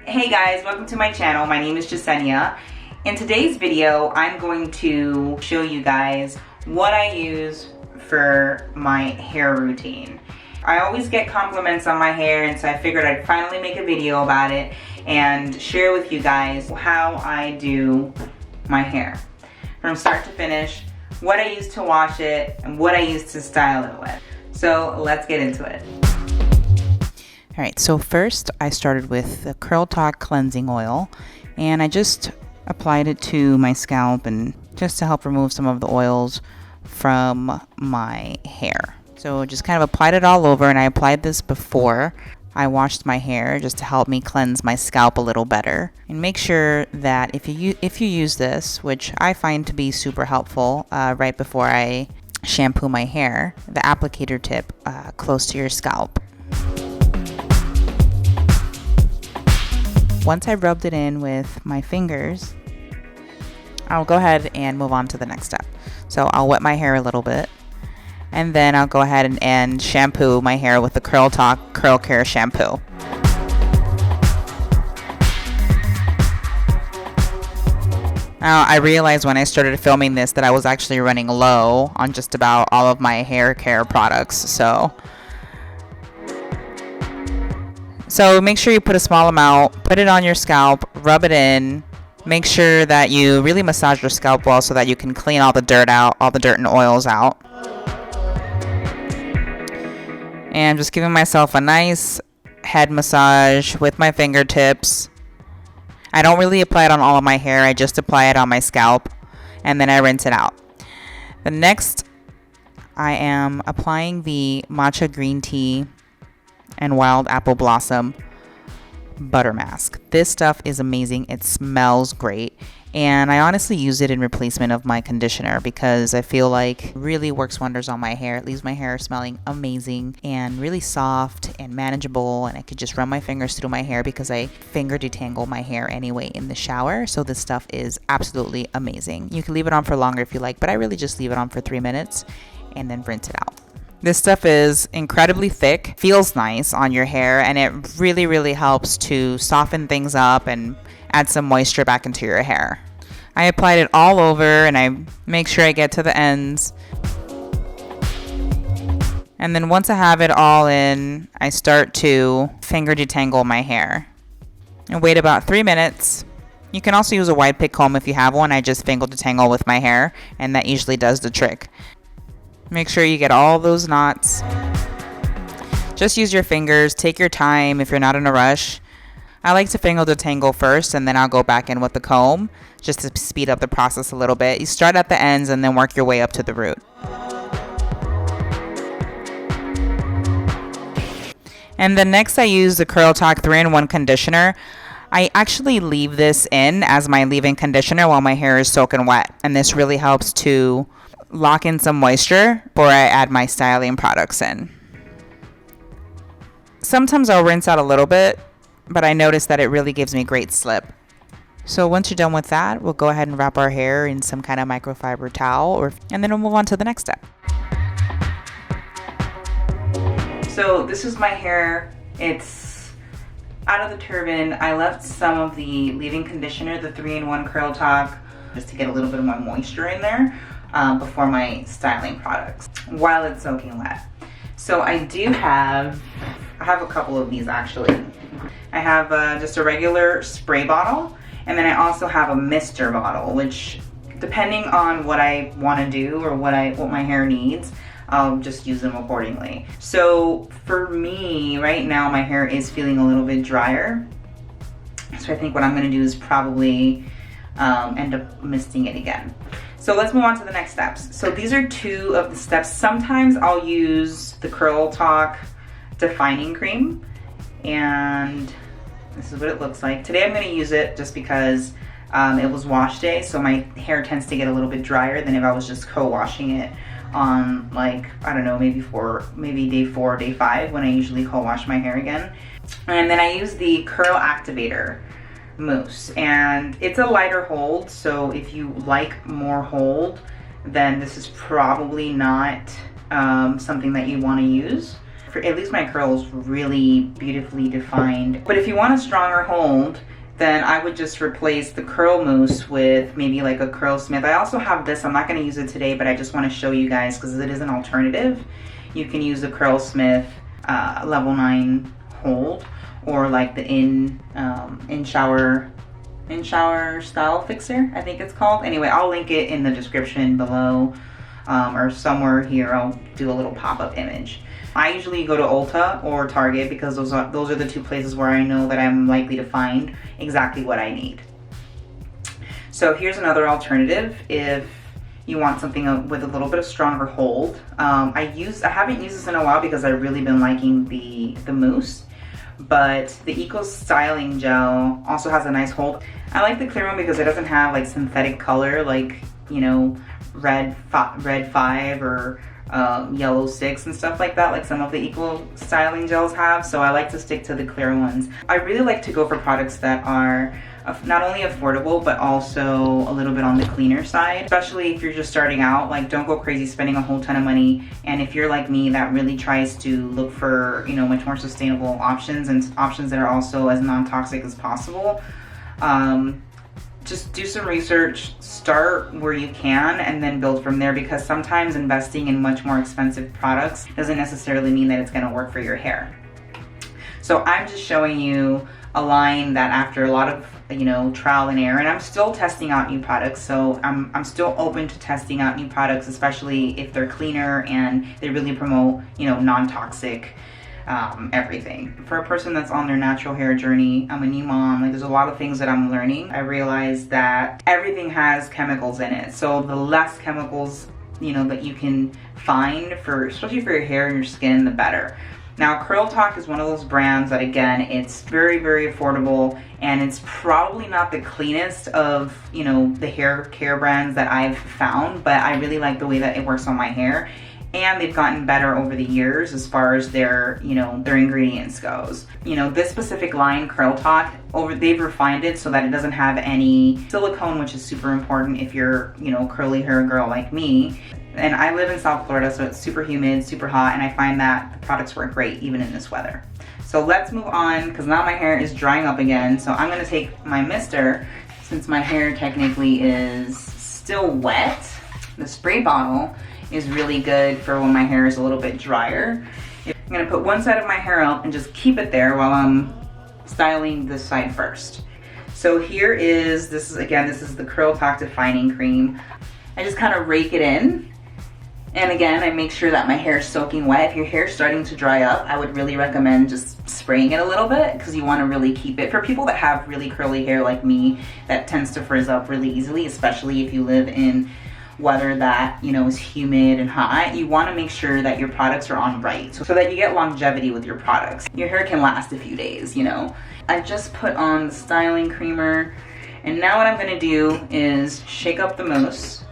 Hey guys, welcome to my channel. My name is Jasenia. In today's video, I'm going to show you guys what I use for my hair routine. I always get compliments on my hair, and so I figured I'd finally make a video about it and share with you guys how I do my hair from start to finish, what I use to wash it, and what I use to style it with. So let's get into it. All right, so first I started with the Curl Talk cleansing oil, and I just applied it to my scalp and just to help remove some of the oils from my hair. So just kind of applied it all over, and I applied this before I washed my hair just to help me cleanse my scalp a little better. And make sure that if you use this, which I find to be super helpful, right before I shampoo my hair, the applicator tip close to your scalp. Once I rubbed it in with my fingers, I'll go ahead and move on to the next step. So I'll wet my hair a little bit, and then I'll go ahead and shampoo my hair with the Curl Talk Curl Care shampoo. Now, I realized when I started filming this that I was actually running low on just about all of my hair care products. So make sure you put a small amount, put it on your scalp, rub it in. Make sure that you really massage your scalp well so that you can clean all the dirt out, all the dirt and oils out. And I'm just giving myself a nice head massage with my fingertips. I don't really apply it on all of my hair, I just apply it on my scalp, and then I rinse it out. The next, I am applying the Matcha green tea and wild apple blossom butter mask. This stuff is amazing. It smells great, and I honestly use it in replacement of my conditioner because I feel like it really works wonders on my hair. It leaves my hair smelling amazing and really soft and manageable, and I could just run my fingers through my hair because I finger detangle my hair anyway in the shower. So this stuff is absolutely amazing. You can leave it on for longer if you like, but I really just leave it on for 3 minutes and then rinse it out. This stuff is incredibly thick, feels nice on your hair, and it really helps to soften things up and add some moisture back into your hair. I applied it all over, and I make sure I get to the ends. And then once I have it all in, I start to finger detangle my hair. And wait about 3 minutes. You can also use a wide pick comb if you have one. I just finger detangle with my hair, and that usually does the trick. Make sure you get all those knots. Just use your fingers. Take your time if you're not in a rush. I like to finger detangle first, and then I'll go back in with the comb just to speed up the process a little bit. You start at the ends and then work your way up to the root. And then next I use the Curl Talk 3-in-1 conditioner. I actually leave this in as my leave-in conditioner while my hair is soaking wet, and this really helps to lock in some moisture before I add my styling products in. Sometimes I'll rinse out a little bit, but I notice that it really gives me great slip. So once you're done with that, we'll go ahead and wrap our hair in some kind of microfiber towel, and then we'll move on to the next step. So this is my hair. It's out of the turban. I left some of the leave-in conditioner, the 3-in-1 Curl Talk, just to get a little bit more moisture in there before my styling products while it's soaking wet. So I have a couple of these actually. I have just a regular spray bottle, and then I also have a mister bottle, which depending on what I want to do or what my hair needs, I'll just use them accordingly. So for me right now, my hair is feeling a little bit drier, so I think what I'm going to do is probably end up misting it again. So let's move on to the next steps. So these are two of the steps. Sometimes I'll use the Curl Talk defining cream, and this is what it looks like. Today I'm going to use it just because it was wash day, so my hair tends to get a little bit drier than if I was just co-washing it on, like, I don't know, maybe day 4 or day 5 when I usually co-wash my hair again. And then I use the Curl Activator mousse, and it's a lighter hold, so if you like more hold, then this is probably not something that you want to use. for at least my curls really beautifully defined. But if you want a stronger hold, then I would just replace the curl mousse with maybe like a Curlsmith. I also have this, I'm not gonna use it today, but I just wanna show you guys because it is an alternative. You can use the Curlsmith level 9 hold, or like the in shower style fixer, I think it's called. Anyway, I'll link it in the description below, or somewhere here. I'll do a little pop-up image. I usually go to Ulta or Target because those are the two places where I know that I'm likely to find exactly what I need. So here's another alternative if you want something with a little bit of stronger hold. I haven't used this in a while because I've really been liking the mousse, but the Styling Gel also has a nice hold. I like the clear one because it doesn't have like synthetic color like, you know, red 5 or yellow 6 and stuff like that, like some of the Styling Gels have. So I like to stick to the clear ones. I really like to go for products that are not only affordable but also a little bit on the cleaner side, especially if you're just starting out. Like, don't go crazy spending a whole ton of money. And if you're like me that really tries to look for, you know, much more sustainable options and options that are also as non-toxic as possible, just do some research, start where you can, and then build from there, because sometimes investing in much more expensive products doesn't necessarily mean that it's gonna work for your hair. So I'm just showing you a line that after a lot of, you know, trial and error, and I'm still testing out new products, so I'm still open to testing out new products, especially if they're cleaner and they really promote, you know, non-toxic everything. For a person that's on their natural hair journey, I'm a new mom, like there's a lot of things that I'm learning. I realized that everything has chemicals in it, so the less chemicals, you know, that you can find for, especially for your hair and your skin, the better. Now, Curl Talk is one of those brands that, again, it's very, very affordable, and it's probably not the cleanest of, you know, the hair care brands that I've found, but I really like the way that it works on my hair. And they've gotten better over the years as far as their, you know, their ingredients goes. You know, this specific line, Curl Talk, they've refined it so that it doesn't have any silicone, which is super important if you're, you know, curly hair girl like me. And I live in South Florida, so it's super humid, super hot, and I find that the products work great even in this weather. So let's move on, because now my hair is drying up again. So I'm gonna take my mister, since my hair technically is still wet. The spray bottle is really good for when my hair is a little bit drier. I'm gonna put one side of my hair up and just keep it there while I'm styling this side first. So here is, this is the Curl Talk Defining Cream. I just kind of rake it in. And again, I make sure that my hair is soaking wet. If your hair is starting to dry up, I would really recommend just spraying it a little bit, because you want to really keep it. For people that have really curly hair like me, that tends to frizz up really easily, especially if you live in weather that, you know, is humid and hot, you want to make sure that your products are on right, so that you get longevity with your products. Your hair can last a few days, you know. I just put on the styling creamer, and now what I'm going to do is shake up the mousse.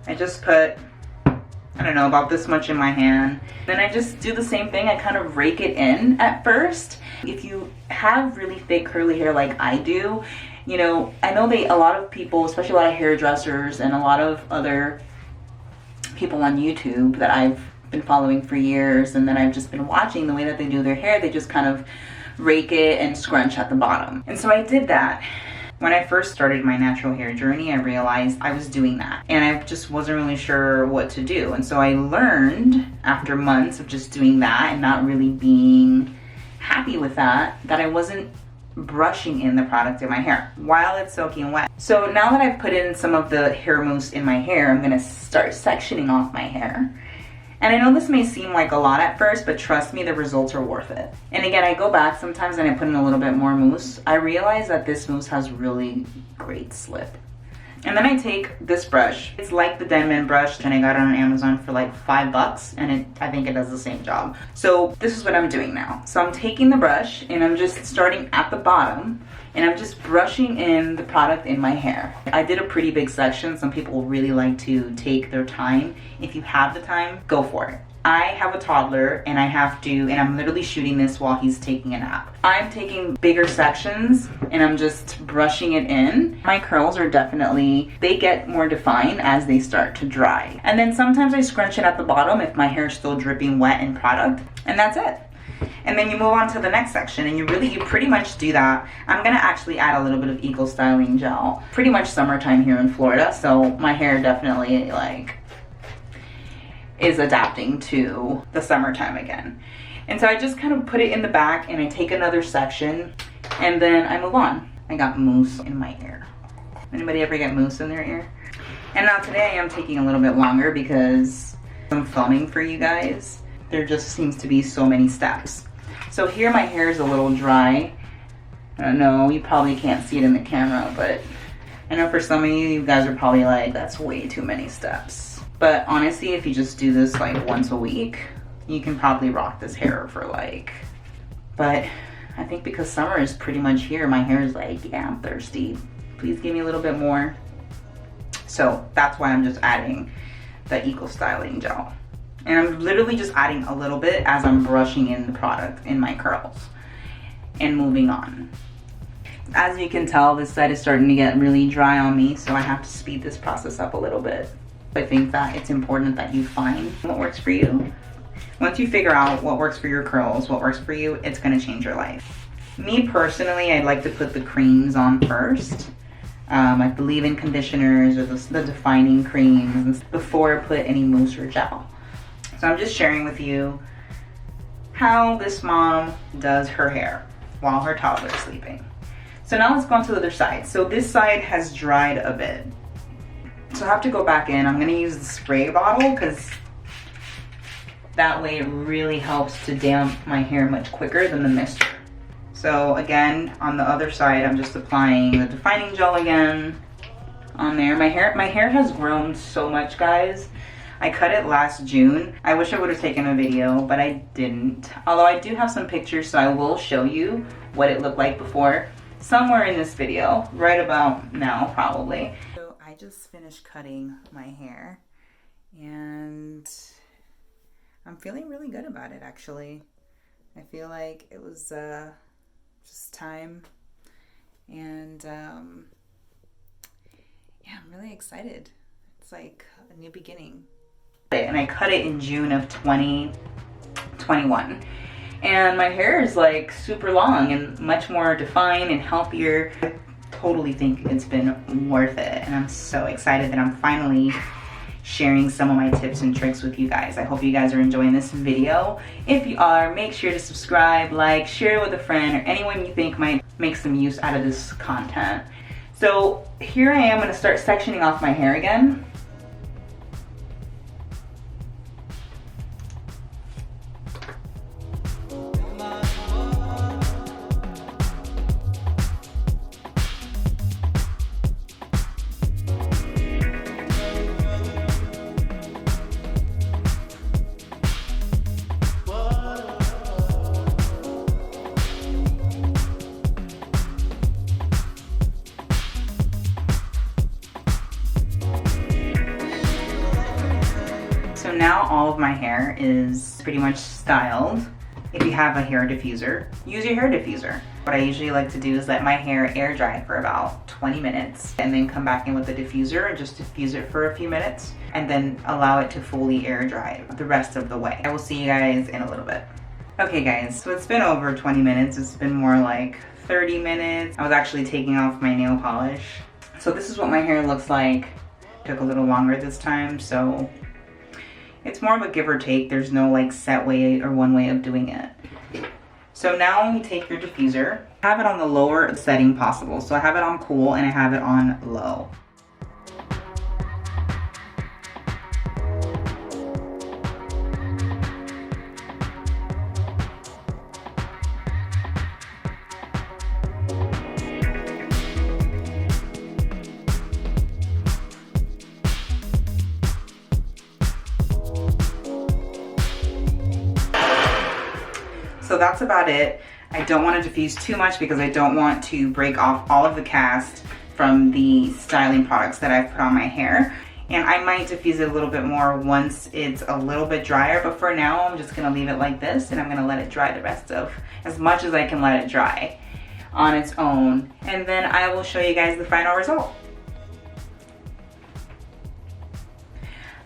I just put, I don't know, about this much in my hand. Then I just do the same thing. I kind of rake it in at first. If you have really thick curly hair like I do, you know, I know a lot of people, especially a lot of hairdressers and a lot of other people on YouTube that I've been following for years, and then I've just been watching the way that they do their hair, they just kind of rake it and scrunch at the bottom. And so I did that. When I first started my natural hair journey, I realized I was doing that, and I just wasn't really sure what to do. And so I learned after months of just doing that and not really being happy with that I wasn't brushing in the product in my hair while it's soaking wet. So now that I've put in some of the hair mousse in my hair, I'm gonna start sectioning off my hair. And I know this may seem like a lot at first, but trust me, the results are worth it. And again, I go back sometimes and I put in a little bit more mousse. I realize that this mousse has really great slip. And then I take this brush. It's like the Denman brush, and I got it on Amazon for like $5, and I think it does the same job. So this is what I'm doing now. So I'm taking the brush and I'm just starting at the bottom, and I'm just brushing in the product in my hair. I did a pretty big section. Some people really like to take their time. If you have the time, go for it. I have a toddler, and I'm literally shooting this while he's taking a nap. I'm taking bigger sections and I'm just brushing it in. My curls are they get more defined as they start to dry. And then sometimes I scrunch it at the bottom if my hair is still dripping wet in product. And that's it. And then you move on to the next section, and you pretty much do that. I'm gonna actually add a little bit of Eco Styling Gel. Pretty much summertime here in Florida, so my hair definitely like is adapting to the summertime again. And so I just kind of put it in the back, and I take another section, and then I move on. I got mousse in my ear. Anybody ever get mousse in their ear? And now today I'm taking a little bit longer because I'm filming for you guys. There just seems to be so many steps. So here my hair is a little dry. I don't know, you probably can't see it in the camera, but I know for some of you guys are probably like, that's way too many steps. But honestly, if you just do this like once a week, you can probably rock this hair for like, but I think because summer is pretty much here, my hair is like, yeah, I'm thirsty. Please give me a little bit more. So that's why I'm just adding the Eco Styling Gel. And I'm literally just adding a little bit as I'm brushing in the product in my curls and moving on. As you can tell, this side is starting to get really dry on me, so I have to speed this process up a little bit. I think that it's important that you find what works for you. Once you figure out what works for your curls, what works for you, it's gonna change your life. Me personally, I like to put the creams on first. I believe in conditioners or the defining creams before I put any mousse or gel. So I'm just sharing with you how this mom does her hair while her toddler is sleeping. So now let's go on to the other side. So this side has dried a bit. So I have to go back in. I'm gonna use the spray bottle because that way it really helps to damp my hair much quicker than the mister. So again, on the other side, I'm just applying the defining gel again on there. My hair has grown so much, guys. I cut it last June. I wish I would have taken a video, but I didn't. Although I do have some pictures, so I will show you what it looked like before. Somewhere in this video, right about now, probably. So I just finished cutting my hair, and I'm feeling really good about it, actually. I feel like it was just time, and yeah, I'm really excited. It's like a new beginning. And I cut it in June of 2021, and my hair is like super long and much more defined and healthier. I totally think it's been worth it, and I'm so excited that I'm finally sharing some of my tips and tricks with you guys. I hope you guys are enjoying this video. If you are, make sure to subscribe, like, share it with a friend or anyone you think might make some use out of this content. So here I am going to start sectioning off my hair again. So now all of my hair is pretty much styled. If you have a hair diffuser, use your hair diffuser. What I usually like to do is let my hair air dry for about 20 minutes and then come back in with the diffuser and just diffuse it for a few minutes and then allow it to fully air dry the rest of the way. I will see you guys in a little bit. Okay guys, so it's been over 20 minutes. It's been more like 30 minutes. I was actually taking off my nail polish. So this is what my hair looks like. Took a little longer this time, so it's more of a give or take. There's no like set way or one way of doing it. So now you take your diffuser, have it on the lower setting possible. So I have it on cool and I have it on low. So that's about it. I don't want to diffuse too much because I don't want to break off all of the cast from the styling products that I've put on my hair. And I might diffuse it a little bit more once it's a little bit drier, but for now I'm just gonna leave it like this and I'm gonna let it dry the rest of, as much as I can let it dry on its own. And then I will show you guys the final result.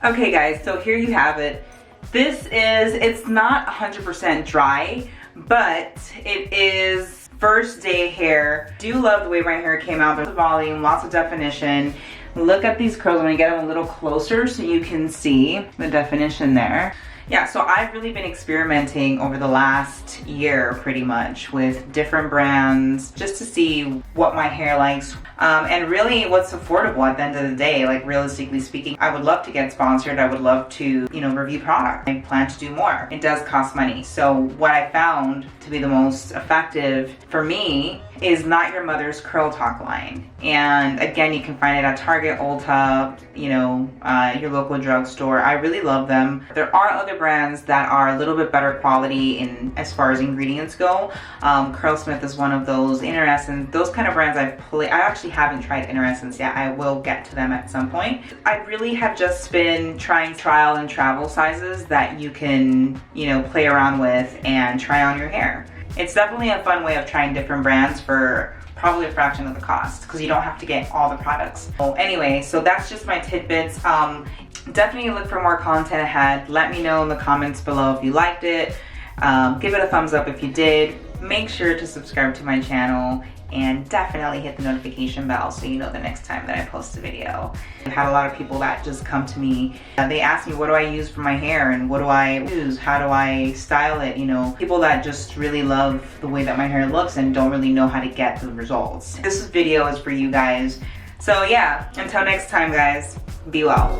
Okay guys, so here you have it. It's not 100% dry, but it is first day hair. Do love the way my hair came out. There's a volume, lots of definition. Look at these curls. I'm gonna get them a little closer so you can see the definition there. Yeah, so I've really been experimenting over the last year pretty much with different brands just to see what my hair likes and really what's affordable at the end of the day. Like, realistically speaking, I would love to get sponsored. I would love to, you know, review product. I plan to do more. It does cost money. So what I found to be the most effective for me is Not Your Mother's Curl Talk line. And again, you can find it at Target, Ulta, you know, your local drugstore. I really love them. There are other brands that are a little bit better quality in as far as ingredients go. Curlsmith is one of those. Inner Essence, those kind of brands I actually haven't tried Inner Essence yet. I will get to them at some point. I really have just been trying trial and travel sizes that you can, you know, play around with and try on your hair. It's definitely a fun way of trying different brands for probably a fraction of the cost because you don't have to get all the products. So anyway, so that's just my tidbits. Definitely look for more content ahead. Let me know in the comments below if you liked it. Give it a thumbs up if you did. Make sure to subscribe to my channel and definitely hit the notification bell so you know the next time that I post a video. I've had a lot of people that just come to me. They ask me, what do I use for my hair and what do I use? How do I style it? You know, people that just really love the way that my hair looks and don't really know how to get the results. This video is for you guys. So yeah, until next time guys, be well.